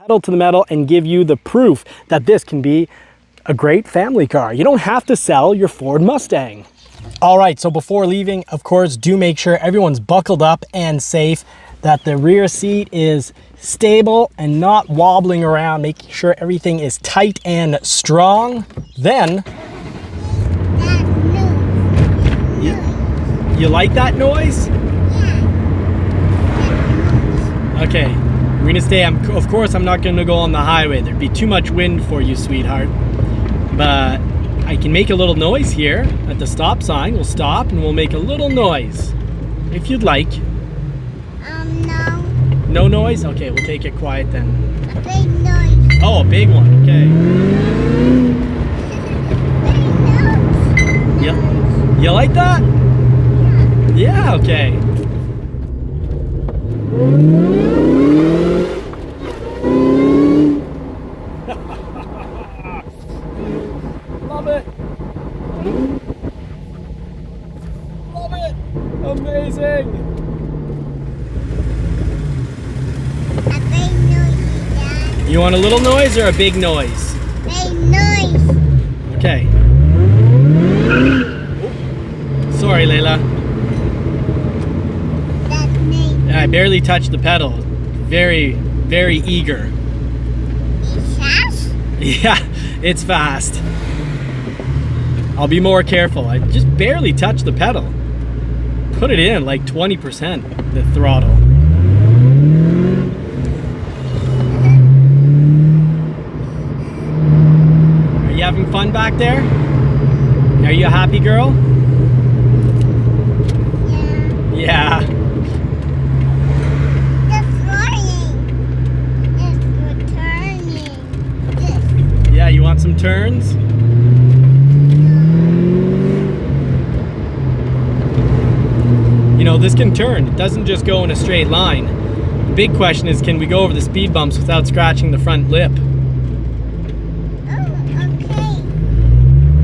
pedal to the metal and give you the proof that this can be a great family car. You don't have to sell your Ford Mustang. All right, so before leaving, of course, do make sure everyone's buckled up and safe, that the rear seat is stable and not wobbling around, making sure everything is tight and strong. Then, you like that noise? Okay, we're gonna stay, of course I'm not gonna go on the highway. There'd be too much wind for you, sweetheart. But I can make a little noise here at the stop sign. We'll stop and we'll make a little noise, if you'd like. No. No noise? Okay, we'll take it quiet then. A big noise. Oh, a big one, okay. Yeah. You like that? Yeah, okay. Love it. Love it. Amazing. A big noise, Dad. You want a little noise or a big noise? Big noise. Okay. Sorry, Layla. That's me. I barely touched the pedal. Very, very eager. It's fast? Yeah, it's fast. I'll be more careful. I just barely touched the pedal. Put it in like 20%, the throttle. Are you having fun back there? Are you a happy girl? Yeah. Yeah. It's turning. Yeah, you want some turns? You know, this can turn. It doesn't just go in a straight line. The big question is, can we go over the speed bumps without scratching the front lip? Oh, okay.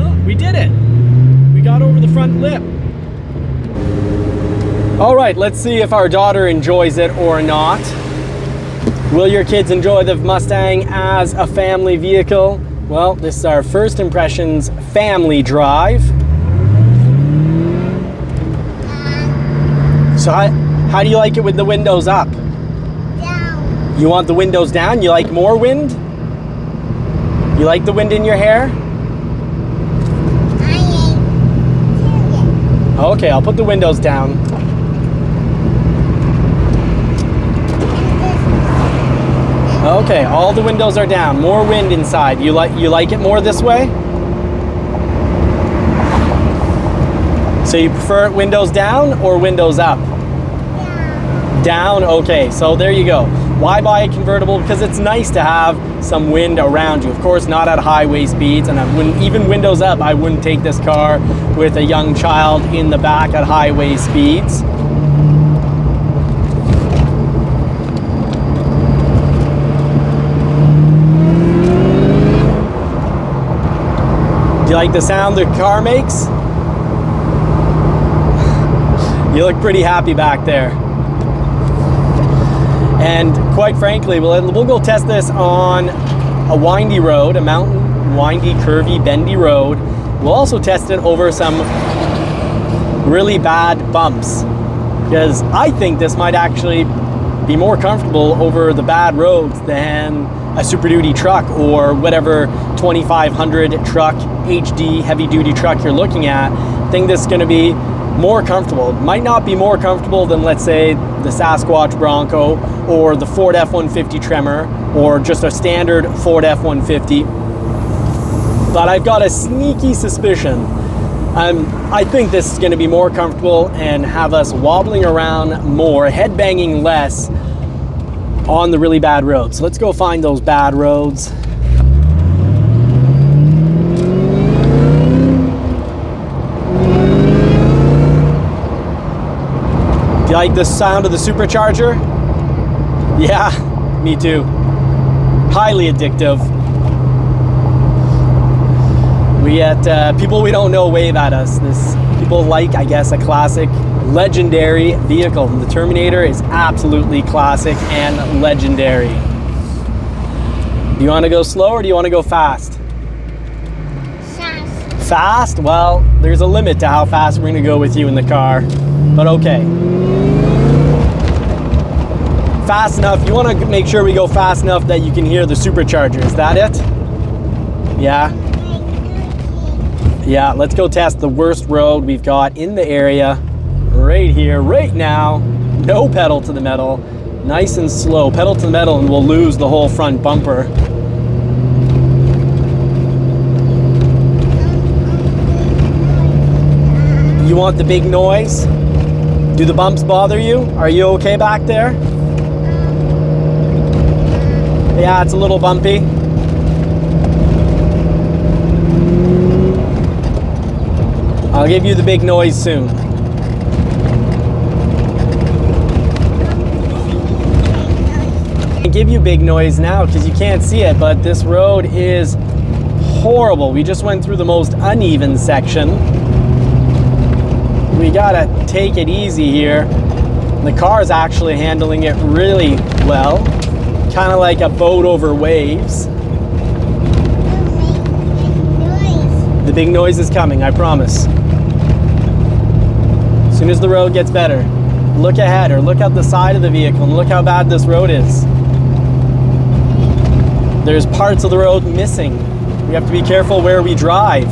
Oh, we did it. We got over the front lip. All right, let's see if our daughter enjoys it or not. Will your kids enjoy the Mustang as a family vehicle? Well, this is our first impressions family drive. So how do you like it with the windows up? Down. You want the windows down? You like more wind? You like the wind in your hair? I ain't. Okay, I'll put the windows down. Okay, all the windows are down. More wind inside. You like it more this way? So you prefer it windows down or windows up? Down, okay, so there you go. Why buy a convertible? Because it's nice to have some wind around you. Of course, not at highway speeds, and I wouldn't, even windows up, I wouldn't take this car with a young child in the back at highway speeds. Do you like the sound the car makes? You look pretty happy back there. And quite frankly, we'll go test this on a windy road, a mountain, windy, curvy, bendy road. We'll also test it over some really bad bumps, because I think this might actually be more comfortable over the bad roads than a Super Duty truck or whatever 2500 truck, HD heavy duty truck you're looking at. I think this is going to be more comfortable. It might not be more comfortable than, let's say, the Sasquatch Bronco or the Ford F-150 Tremor or just a standard Ford F-150. But I've got a sneaky suspicion. I think this is going to be more comfortable and have us wobbling around more, headbanging less on the really bad roads. So let's go find those bad roads. Do you like the sound of the supercharger? Yeah, me too. Highly addictive. We get people we don't know wave at us. People like, I guess, a classic, legendary vehicle. The Terminator is absolutely classic and legendary. Do you want to go slow or do you want to go fast? Fast. Fast? Well, there's a limit to how fast we're going to go with you in the car, but okay. Fast enough. You want to make sure we go fast enough that you can hear the supercharger. Is that it? Yeah. Yeah, let's go test the worst road we've got in the area right here, right now. No pedal to the metal. Nice and slow. Pedal to the metal and we'll lose the whole front bumper. You want the big noise? Do the bumps bother you? Are you okay back there? Yeah, it's a little bumpy. I'll give you the big noise soon. I can give you big noise now because you can't see it, but this road is horrible. We just went through the most uneven section. We gotta take it easy here. The car is actually handling it really well. Kind of like a boat over waves. The big noise is coming, I promise. As soon as the road gets better, look ahead or look out the side of the vehicle and look how bad this road is. There's parts of the road missing. We have to be careful where we drive.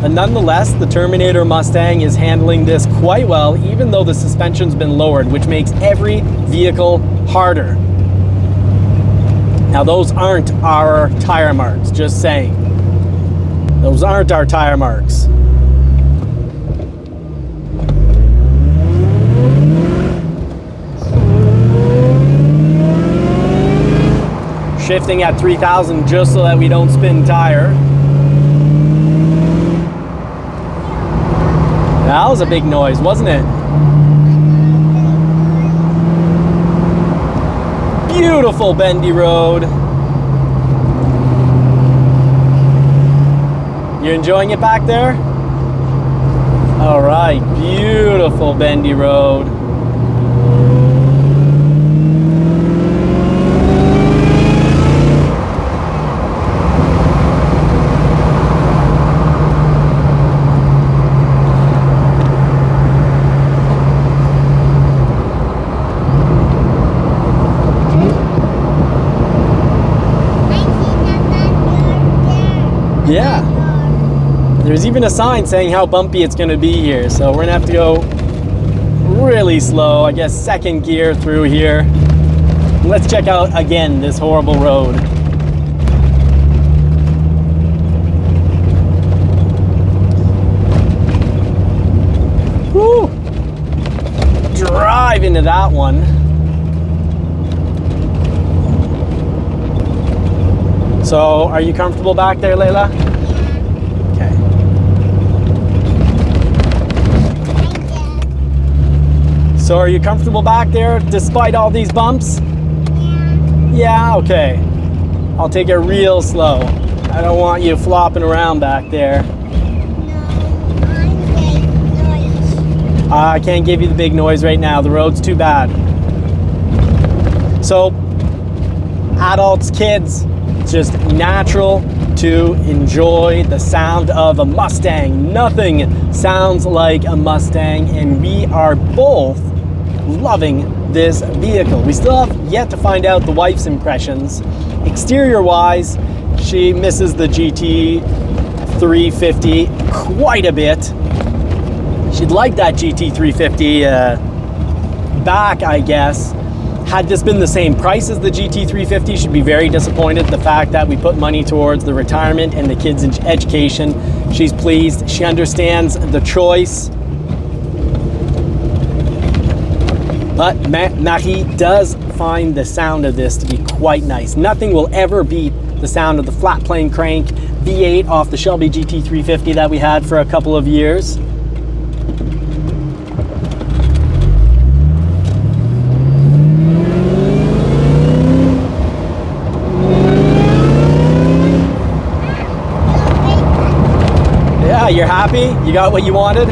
And nonetheless, the Terminator Mustang is handling this quite well, even though the suspension's been lowered, which makes every vehicle harder. Now those aren't our tire marks, just saying. Those aren't our tire marks. Shifting at 3,000 just so that we don't spin tire. That was a big noise, wasn't it? Beautiful bendy road. You enjoying it back there? All right, beautiful bendy road. Yeah, there's even a sign saying how bumpy it's going to be here, so we're going to have to go really slow, I guess second gear through here. Let's check out again this horrible road. Woo! Drive into that one. So, are you comfortable back there, Layla? Okay. So, are you comfortable back there despite all these bumps? Yeah, okay. I'll take it real slow. I don't want you flopping around back there. I can't give you the big noise right now. The road's too bad. So, adults, kids, it's just natural to enjoy the sound of a Mustang. Nothing sounds like a Mustang, and we are both loving this vehicle. We still have yet to find out the wife's impressions. Exterior wise, she misses the GT 350 quite a bit. She'd like that GT 350 back, I guess. Had this been the same price as the GT 350, she'd be very disappointed. The fact that we put money towards the retirement and the kids' education, she's pleased. She understands the choice. But Marie does find the sound of this to be quite nice. Nothing will ever beat the sound of the flat plane crank V8 off the Shelby GT 350 that we had for a couple of years. Yeah, you're happy? You got what you wanted?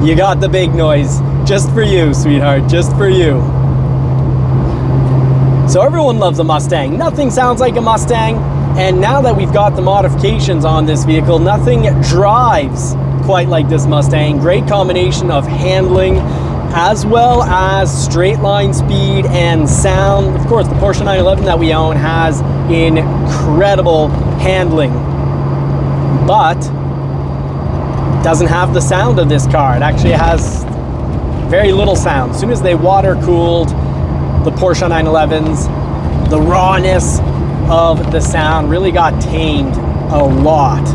You got the big noise. Just for you, sweetheart, just for you. So everyone loves a Mustang. Nothing sounds like a Mustang. And now that we've got the modifications on this vehicle, nothing drives quite like this Mustang. Great combination of handling as well as straight line speed and sound. Of course, the Porsche 911 that we own has incredible handling, but doesn't have the sound of this car. It actually has very little sound. As soon as they water cooled the Porsche 911s, the rawness of the sound really got tamed a lot.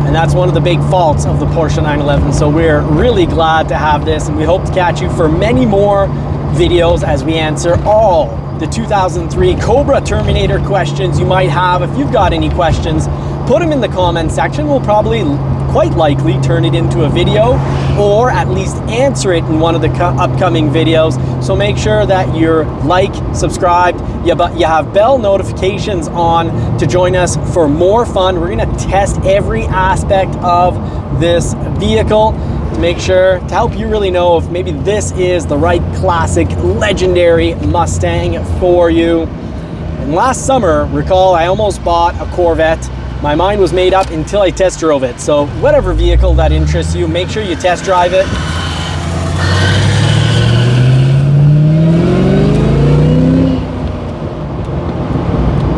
And that's one of the big faults of the Porsche 911. So we're really glad to have this, and we hope to catch you for many more videos as we answer all the 2003 Cobra Terminator questions you might have. If you've got any questions, put them in the comment section. We'll probably quite likely turn it into a video, or at least answer it in one of the upcoming videos. So make sure that you're subscribed, you have bell notifications on to join us for more fun. We're gonna test every aspect of this vehicle to make sure, to help you really know if maybe this is the right classic legendary Mustang for you. And last summer, recall, I almost bought a Corvette. My mind was made up until I test drove it. So whatever vehicle that interests you, make sure you test drive it.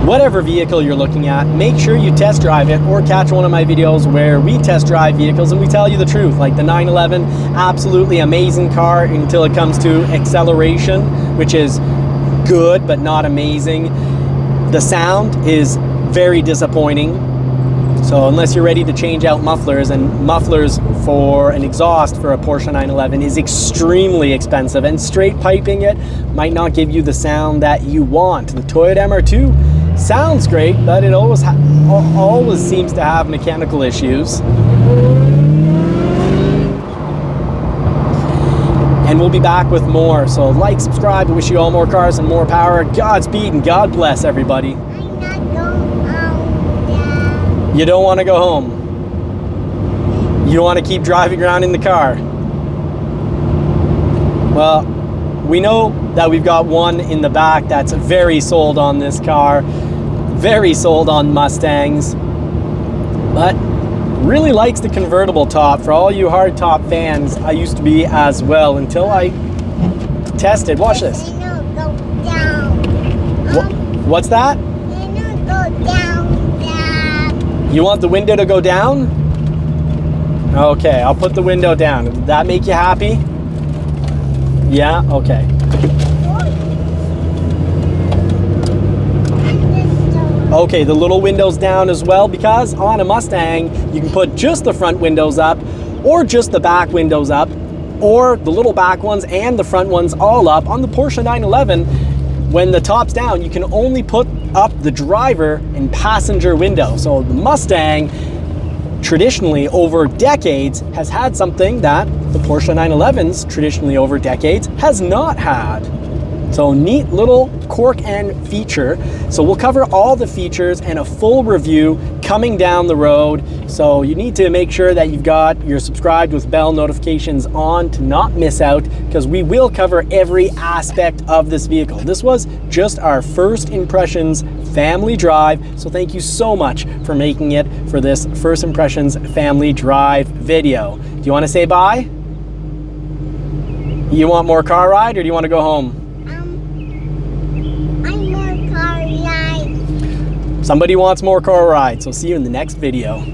Whatever vehicle you're looking at, make sure you test drive it, or catch one of my videos where we test drive vehicles and we tell you the truth. Like the 911, absolutely amazing car until it comes to acceleration, which is good but not amazing. The sound is very disappointing. So unless you're ready to change out mufflers, and mufflers for an exhaust for a Porsche 911 is extremely expensive, and straight piping it might not give you the sound that you want. The Toyota MR2 sounds great, but it always seems to have mechanical issues. And we'll be back with more. So like, subscribe, wish you all more cars and more power. Godspeed and God bless everybody. You don't want to go home. You want to keep driving around in the car. Well, we know that we've got one in the back that's very sold on this car, very sold on Mustangs, but really likes the convertible top. For all you hard top fans, I used to be as well until I tested. Watch this. What's that? You want the window to go down? Okay, I'll put the window down. Did that make you happy? Yeah? Okay. Okay, the little windows down as well, because on a Mustang, you can put just the front windows up, or just the back windows up, or the little back ones and the front ones all up. On the Porsche 911, when the top's down, you can only put up the driver and passenger window. So the Mustang, traditionally over decades, has had something that the Porsche 911s, traditionally over decades, has not had. So neat little quirk and feature. So we'll cover all the features and a full review coming down the road. So you need to make sure that you're subscribed with bell notifications on to not miss out, because we will cover every aspect of this vehicle. This was just our first impressions family drive. So thank you so much for making it for this first impressions family drive video. Do you want to say bye? You want more car ride, or do you want to go home? Somebody wants more car ride, so see you in the next video.